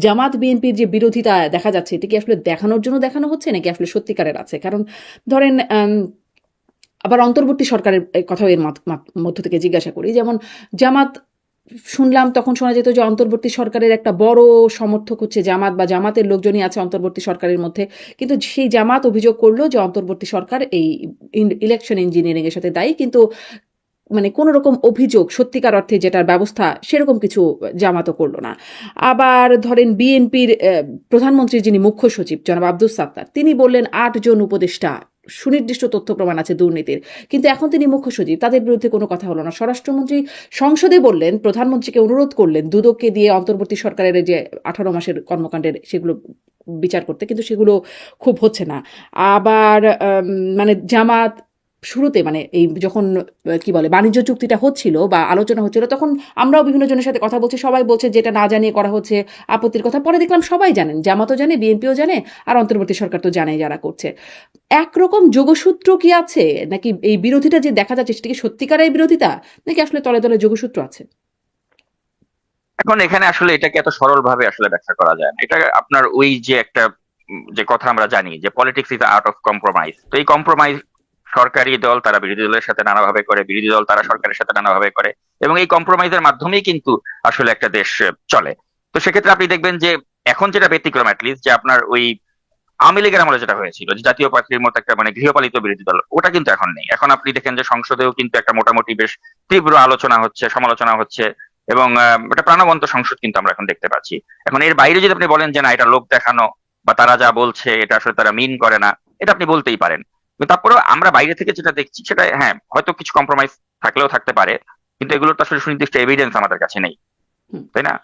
জামাত বিএনপির যে বিরোধিতা দেখা যাচ্ছে, এটা কি আসলে দেখানোর জন্য দেখানো হচ্ছে নাকি আসলে সত্যিকারের আছে? কারণ ধরেন আবার অন্তর্বর্তী সরকারের কথাও এর মধ্য থেকে জিজ্ঞাসা করি। যেমন জামাত, শুনলাম তখন শোনা যেত যে অন্তর্বর্তী সরকারের একটা বড় সমর্থক হচ্ছে জামাত বা জামাতের লোকজনই আছে অন্তর্বর্তী সরকারের মধ্যে। কিন্তু সেই জামাত অভিযোগ করলো যে অন্তর্বর্তী সরকার এই ইলেকশন ইঞ্জিনিয়ারিং এর সাথে দায়ী। কিন্তু মানে কোনো রকম অভিযোগ সত্যিকার অর্থে যেটার ব্যবস্থা সেরকম কিছু জামাতও করলো না। আবার ধরেন বিএনপির প্রধানমন্ত্রীর যিনি মুখ্য সচিব জনাব আব্দুস সাত্তার, তিনি বললেন ৮ জন উপদেষ্টা, সুনির্দিষ্ট তথ্য প্রমাণ আছে দুর্নীতির। কিন্তু এখন তিনি মুখ্য সচিব, তাদের বিরুদ্ধে কোনো কথা হলো না। স্বরাষ্ট্রমন্ত্রী সংসদে বললেন, প্রধানমন্ত্রীকে অনুরোধ করলেন দুদককে দিয়ে অন্তর্বর্তী সরকারের যে 18 মাসের কর্মকাণ্ডের সেগুলো বিচার করতে, কিন্তু সেগুলো খুব হচ্ছে না। আবার মানে জামাত শুরুতে মানে এই যখন কি বলে বাণিজ্য চুক্তিটা হচ্ছিল বা আলোচনা হচ্ছিল, তখন আমরাও বিভিন্ন জনের সাথে কথা বলছি, সবাই বলছে যেটা না জানিয়ে করা হচ্ছে, আপত্তির কথা। পরে দেখলাম সবাই জানেন, জামাতও জানে, বিএনপিও জানে, আর অন্তর্বর্তী সরকার তো জানে যারা করছে। একরকম যোগসূত্র কি আছে নাকি এই বিরোধিতা যে দেখা যাচ্ছে সেটা কি সত্যিকারের বিরোধিতা নাকি আসলে তলে তলে যোগসূত্র আছে? এখন এখানে আসলে এটাকে এত সরল ভাবে আসলে ব্যাখ্যা করা যায় না। এটা আপনার ওই যে একটা যে কথা আমরা জানি যে politics is art of compromise. তো এই কম্প্রোমাইজ সরকারি দল তারা বিরোধী দলের সাথে নানাভাবে করে, বিরোধী দল তারা সরকারের সাথে নানাভাবে করে, এবং এই কম্প্রোমাইজের মাধ্যমেই কিন্তু আসলে একটা দেশ চলে। তো সেক্ষেত্রে আপনি দেখবেন যে এখন যেটা ব্যতিক্রম অ্যাটলিস্ট, যে আপনার ওই আওয়ামী লীগের আমলে যেটা হয়েছিল যে জাতীয় পার্টির মতো একটা মানে গৃহপালিত বিরোধী দল, ওটা কিন্তু এখন নেই। এখন আপনি দেখেন যে সংসদেও কিন্তু একটা মোটামুটি বেশ তীব্র আলোচনা হচ্ছে, সমালোচনা হচ্ছে, এবং একটা প্রাণবন্ত সংসদ কিন্তু আমরা এখন দেখতে পাচ্ছি। এখন এর বাইরে যদি আপনি বলেন যে না এটা লোক দেখানো বা তারা যা বলছে এটা আসলে তারা মিন করে না, এটা আপনি বলতেই পারেন। কিন্তু তারপরেও আমরা বাইরে থেকে যেটা দেখছি সেটা হ্যাঁ হয়তো কিছু কম্প্রোমাইজ থাকলেও থাকতে পারে, কিন্তু এগুলোর তো আসলে সুনির্দিষ্ট এভিডেন্স আমাদের কাছে নেই, হুম। তাই না?